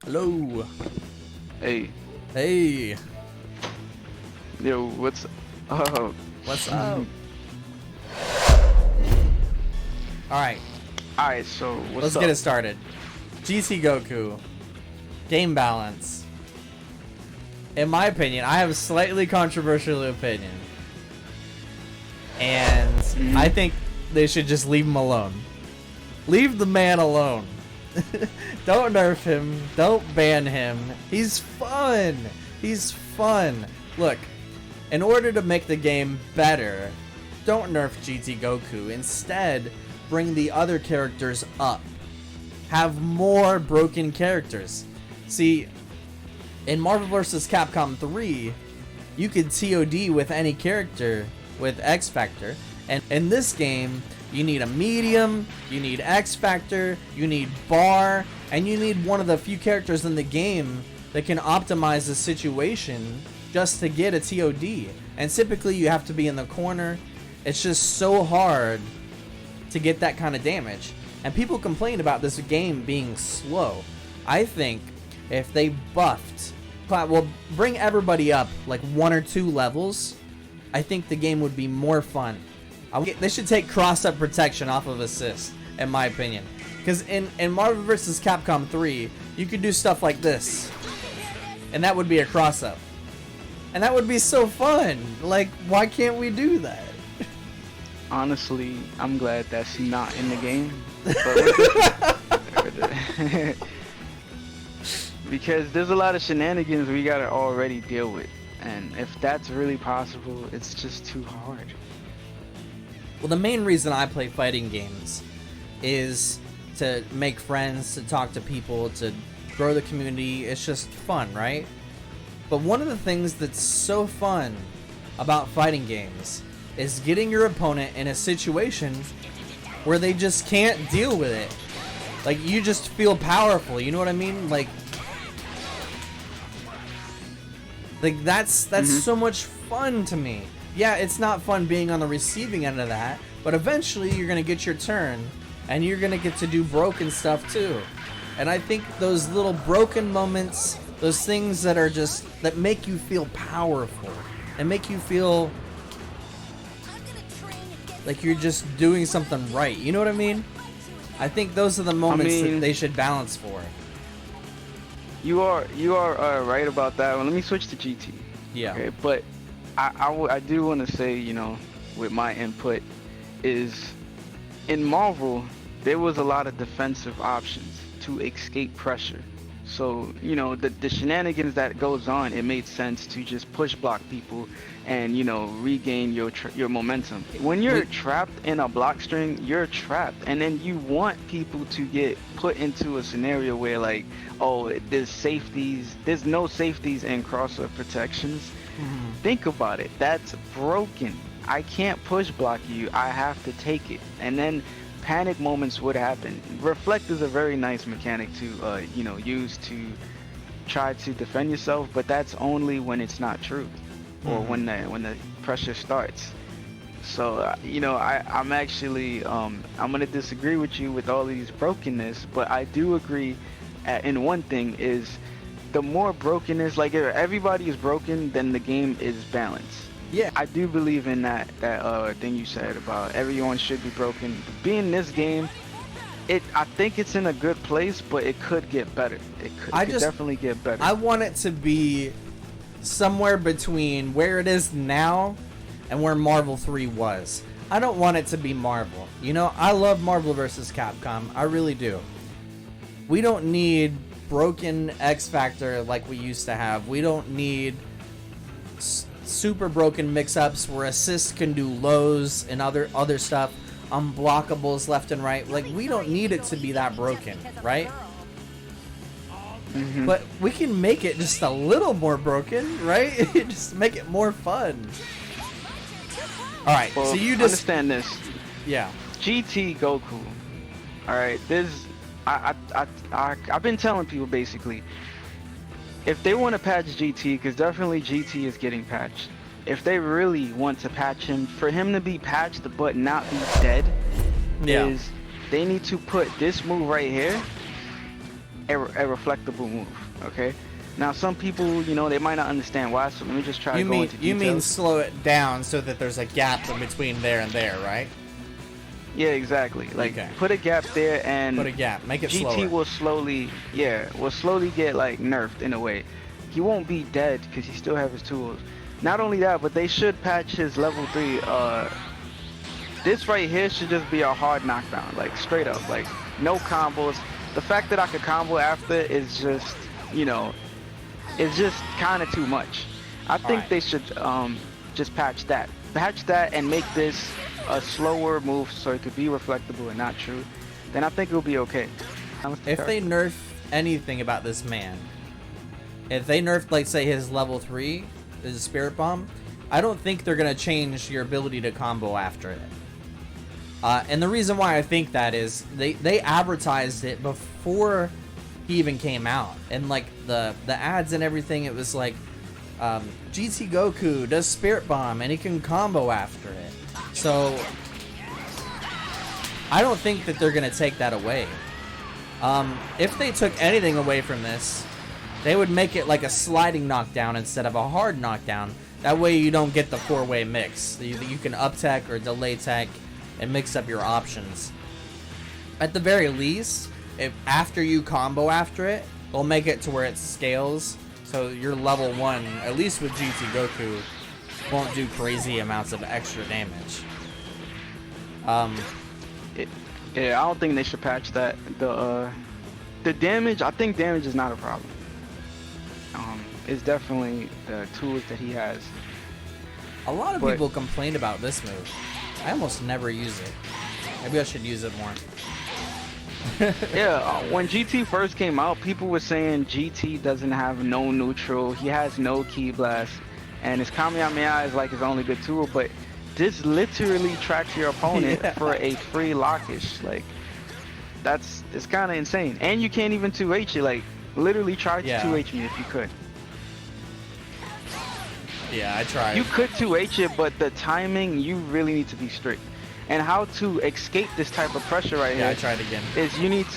Hello. Hey, Hey. yo, what's up? What's up? Alright, Alright, so what's let's up? get it started. Gt Goku. Game balance. In my opinion, I have a slightly controversial opinion. And I think they should just leave him alone. Leave the man alone. Don't nerf him. Don't ban him. He's fun. He's fun. Look, in order to make the game better, don't nerf Gt Goku. Instead, bring the other characters up. Have more broken characters. See, in Marvel vs. Capcom 3, you could TOD with any character with X Factor. And in this game, you need a medium, you need X Factor, you need bar, and you need one of the few characters in the game that can optimize the situation just to get a TOD. And typically you have to be in the corner. It's just so hard to get that kind of damage. And people complain about this game being slow. I think if they buffed, well, bring everybody up like 1 or 2 levels, I think the game would be more fun. They should take cross-up protection off of assist, in my opinion. Because in Marvel vs. Capcom 3, you could do stuff like this. And that would be a cross-up. And that would be so fun. Like, why can't we do that? Honestly, I'm glad that's not in the game. Because there's a lot of shenanigans we gotta already deal with. And if that's really possible, it's just too hard. Well, the main reason I play fighting games is to make friends, to talk to people, to grow the community. It's just fun, right? But one of the things that's so fun about fighting games is getting your opponent in a situation where they just can't deal with it. Like, you just feel powerful, you know what I mean? Like that's so much fun to me. Yeah, it's not fun being on the receiving end of that, but eventually you're gonna get your turn, and you're gonna get to do broken stuff too. And I think those little broken moments, those things that are just, that make you feel powerful, and make you feel like you're just doing something right, you know what I mean? I think those are the moments that they should balance for. You are right about that. Well, let me switch to GT. Yeah. Okay, but I do want to say, you know, with my input, is in Marvel there was a lot of defensive options to escape pressure. So, you know, the shenanigans that goes on, it made sense to just push block people and, you know, regain your momentum. When you're trapped in a block string, you're trapped, and then you want people to get put into a scenario where, like, oh, there's no safeties and crossover protections. Think about it. That's broken. I can't push block you. I have to take it. And then panic moments would happen. Reflect is a very nice mechanic to you know, use to try to defend yourself, but that's only when it's not true, or when the pressure starts. So you know, I'm actually I'm gonna disagree with you with all these brokenness, but I do agree in one thing is the more brokenness, like if everybody is broken, then the game is balanced. Yeah, I do believe in that thing you said about everyone should be broken. Being this game, I think it's in a good place, but it could get better. It could definitely get better. I want it to be somewhere between where it is now and where Marvel 3 was. I don't want it to be Marvel. You know, I love Marvel vs. Capcom. I really do. We don't need broken X Factor like we used to have. We don't need super broken mix-ups where assists can do lows and other stuff, unblockables left and right. Like, we don't need it to be that broken, right? But we can make it just a little more broken, right? Just make it more fun. All right, well, so you just understand this. Yeah. Gt Goku. All right, I've been telling people basically, if they want to patch GT, because definitely GT is getting patched. If they really want to patch him, for him to be patched but not be dead, is they need to put this move right here a reflectable move. Okay. Now some people, you know, they might not understand why. So let me just try to go into details. You mean slow it down so that there's a gap in between there and there, right? Yeah, exactly. Like put a gap there and put a gap. Make it GT slower. will slowly, will slowly get like nerfed in a way. He won't be dead because he still have his tools. Not only that, but they should patch his level 3. This right here should just be a hard knockdown, like straight up, like no combos. The fact that I could combo after is just, you know, it's just kind of too much. I think they should just patch that and make this a slower move so it could be reflectable and not true. Then I think it'll be okay. If they nerf anything about this man, if they nerfed, like, say, his level 3, his Spirit Bomb, I don't think they're going to change your ability to combo after it. And the reason why I think that is they advertised it before he even came out. And, like, the ads and everything, it was like, Gt Goku does Spirit Bomb and he can combo after it. So, I don't think that they're going to take that away. If they took anything away from this, they would make it like a sliding knockdown instead of a hard knockdown. That way you don't get the 4-way mix. You can up tech or delay tech and mix up your options. At the very least, if after you combo after it, they'll make it to where it scales. So your level 1, at least with Gt Goku, won't do crazy amounts of extra damage. Yeah, I don't think they should patch that. The damage, I think damage is not a problem. It's definitely the tools that he has. A lot of people complain about this move. I almost never use it. Maybe I should use it more. Yeah, when GT first came out, people were saying GT doesn't have no neutral, he has no ki blast, and his Kamehameha is like his only good tool, but this literally tracks your opponent for a free lockish. Like, it's kind of insane. And you can't even 2H it, like, literally try to 2H me if you could. Yeah, I tried. You could 2H it, but the timing, you really need to be strict. And how to escape this type of pressure right here. Yeah, I tried again. Is you need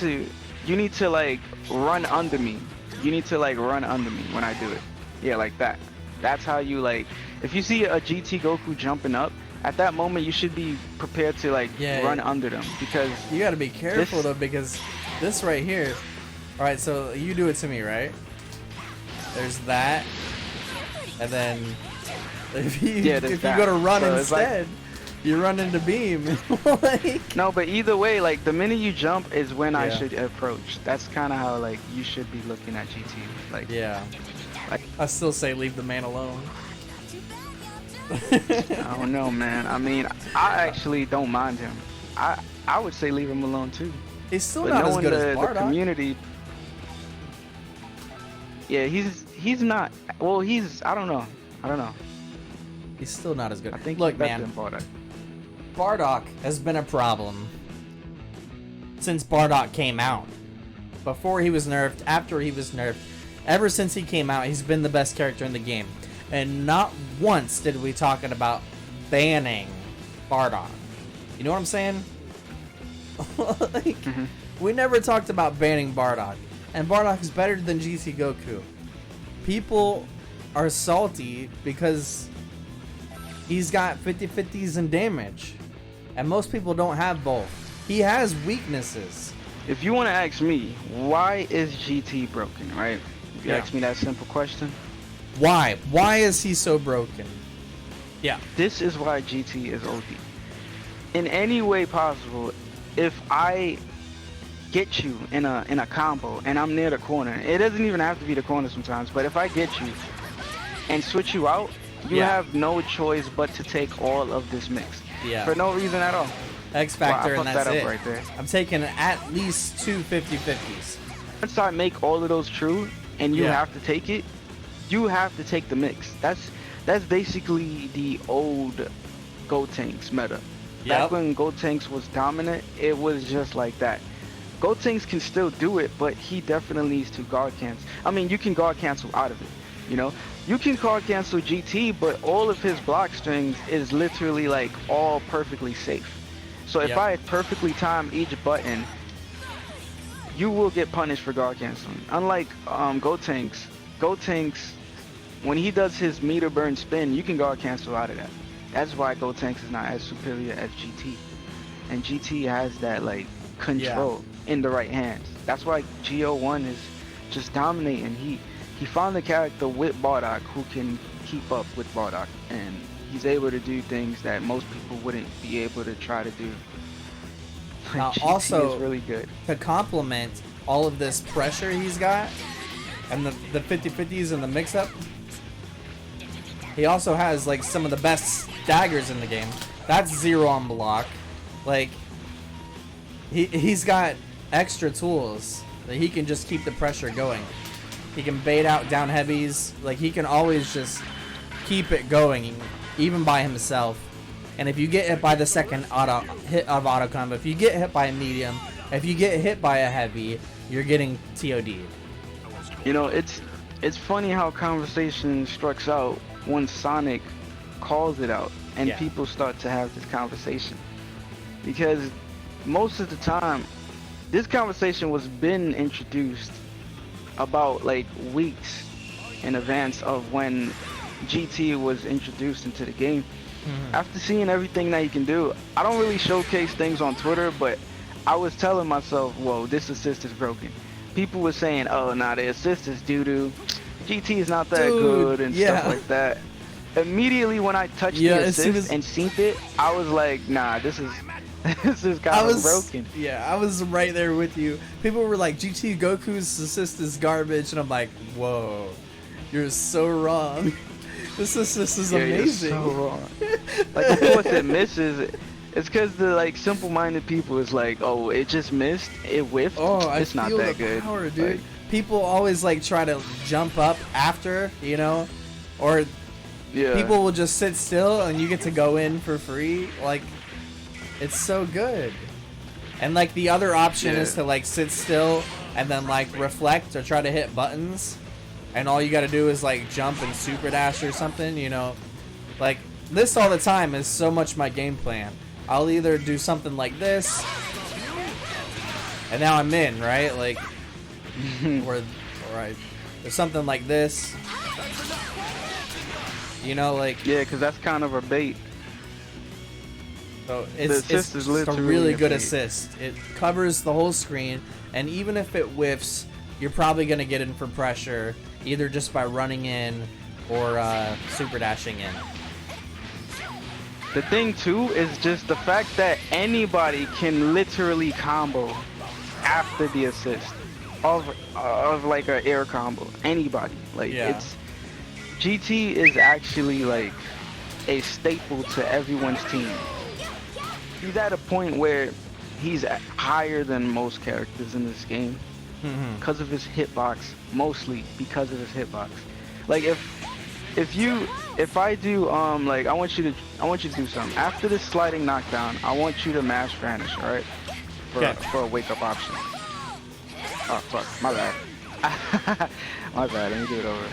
to like run under me. You need to like run under me when I do it. Yeah, like that. That's how you like. If you see a Gt Goku jumping up, at that moment you should be prepared to like run under them, because you got to be careful though, because this right here. All right, so you do it to me, right? There's that, and then if you go to run instead. You run into beam. Like... No, but either way, like the minute you jump is when I should approach. That's kind of how like you should be looking at GT. Like like I still say leave the man alone. I don't know, man. I mean, I actually don't mind him. I would say leave him alone too. He's still not as good as Bardock. The community. Yeah, he's not. Well, I don't know. He's still not as good. I think look, he's better man. than Bardock. Bardock has been a problem since Bardock came out. Before he was nerfed, after he was nerfed, ever since he came out, he's been the best character in the game. And not once did we talk about banning Bardock. You know what I'm saying? Like, we never talked about banning Bardock. And Bardock is better than Gt Goku. People are salty because he's got 50/50s in damage. And most people don't have both. He has weaknesses. If you want to ask me, why is GT broken, right? If you ask me that simple question. Why? Why is he so broken? Yeah. This is why GT is OD. In any way possible, if I get you in a combo and I'm near the corner, it doesn't even have to be the corner sometimes, but if I get you and switch you out, you have no choice but to take all of this mix. Yeah. For no reason at all. X factor, and that's it. Right there. I'm taking at least two 50/50s. Once I make all of those true, and you have to take it, you have to take the mix. That's basically the old Gotenks meta. Back when Gotenks was dominant, it was just like that. Gotenks can still do it, but he definitely needs to guard cancel. I mean, you can guard cancel out of it, you know? You can guard cancel GT, but all of his block strings is literally like all perfectly safe. So if I perfectly time each button, you will get punished for guard canceling. Unlike Gotenks, when he does his meter burn spin, you can guard cancel out of that. That's why Gotenks is not as superior as GT. And GT has that like control in the right hands. That's why Go1 is just dominating. He found the character with Bardock who can keep up with Bardock, and he's able to do things that most people wouldn't be able to try to do. Now, GT also, is really good. To complement all of this pressure he's got, and the 50-50s and the mix-up, he also has like some of the best daggers in the game. That's 0 on block. Like, he's got extra tools that he can just keep the pressure going. He can bait out down heavies. Like, he can always just keep it going, even by himself. And if you get hit by the second hit of auto combo, if you get hit by a medium, if you get hit by a heavy, you're getting TOD'd. You know, it's funny how conversation strikes out when Sonic calls it out, and people start to have this conversation. Because most of the time, this conversation was been introduced about like weeks in advance of when GT was introduced into the game. After seeing everything that he can do, I don't really showcase things on Twitter, but I was telling myself, whoa, this assist is broken. People were saying, oh, nah, the assist is doo-doo. GT is not that good and stuff like that. Immediately when I touched the assist and synced it, I was like, nah, this is kind of broken. Yeah, I was right there with you. People were like, Gt Goku's assist is garbage, and I'm like, whoa, you're so wrong. This assist is amazing. You're so wrong. Like, of course it misses. It's because the like simple-minded people is like, oh, it just missed, it whiffed. Oh, it's not that good. Power, dude. Like, people always like try to jump up after, you know, or people will just sit still and you get to go in for free. Like, it's so good. And like the other option is to like sit still and then like reflect or try to hit buttons, and all you got to do is like jump and super dash or something, you know. Like, this all the time is so much my game plan. I'll either do something like this, and now I'm in, right? Like, or something like this, you know, like. Yeah, because that's kind of a bait. So it's just a really good assist. It covers the whole screen, and even if it whiffs, you're probably gonna get in for pressure, either just by running in or super dashing in. The thing too is just the fact that anybody can literally combo after the assist of like an air combo. Anybody, like it's GT is actually like a staple to everyone's team. He's at a point where he's higher than most characters in this game because of his hitbox, mostly because of his hitbox. Like if I do like I want you to do something after this sliding knockdown. I want you to mash vanish, all right? For a wake up option. Oh fuck, my bad. My bad. Let me do it over.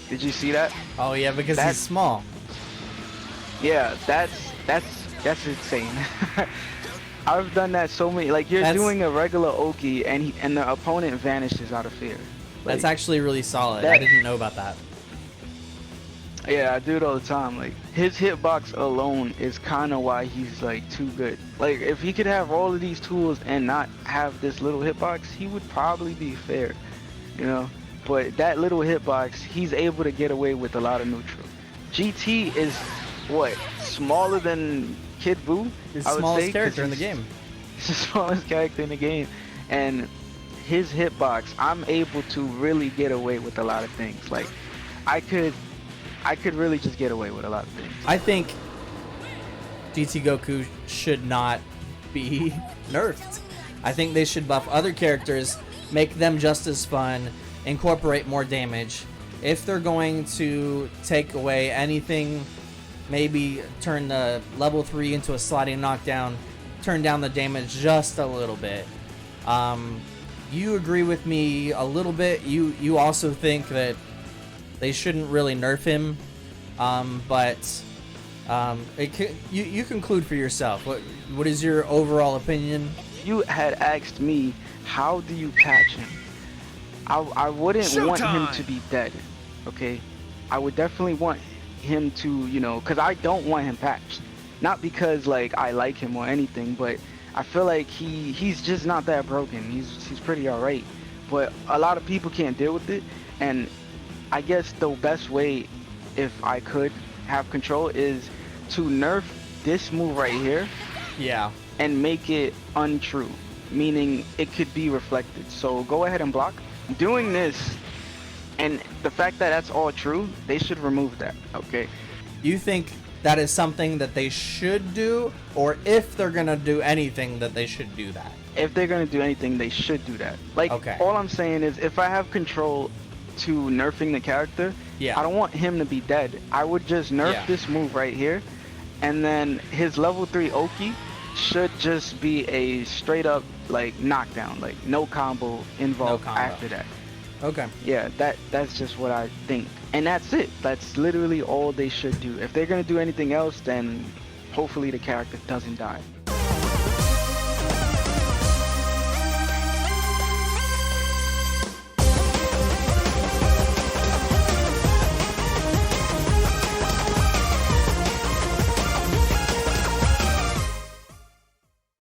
Did you see that? Oh yeah, because he's small. Yeah, that's insane. I've done that so many. Like, you're doing a regular Oki, and the opponent vanishes out of fear. Like, that's actually really solid. I didn't know about that. Yeah, I do it all the time. Like, his hitbox alone is kind of why he's like too good. Like, if he could have all of these tools and not have this little hitbox, he would probably be fair, you know. But that little hitbox, he's able to get away with a lot of neutral. GT is what, smaller than Kid Buu? He's the smallest character in the game. He's the smallest character in the game, and his hitbox, I'm able to really get away with a lot of things. Like, I could really just get away with a lot of things. I think Gt Goku should not be nerfed. I think they should buff other characters, make them just as fun, incorporate more damage. If they're going to take away anything, maybe turn the level 3 into a sliding knockdown, turn down the damage just a little bit. You agree with me a little bit. You also think that they shouldn't really nerf him, but You conclude for yourself. What is your overall opinion? If you had asked me, how do you patch him? I wouldn't want him to be dead, okay? I would definitely want him to, you know, because I don't want him patched. Not because, like, I like him or anything, but I feel like he's just not that broken. He's pretty alright. But a lot of people can't deal with it, and I guess the best way, if I could have control, is to nerf this move right here. Yeah. And make it untrue, meaning it could be reflected. So go ahead and block. Doing this, and the fact that that's all true, they should remove that, okay? You think that is something that they should do, or if they're gonna do anything, that they should do that? If they're gonna do anything, they should do that. Like, okay. All I'm saying is, if I have control to nerfing the character, yeah. I don't want him to be dead. I would just nerf this move right here, and then his level 3 Oki should just be a straight up, like, knockdown, like no combo involved after that. Okay. Yeah, that's just what I think. And that's it. That's literally all they should do. If they're gonna do anything else, then hopefully the character doesn't die.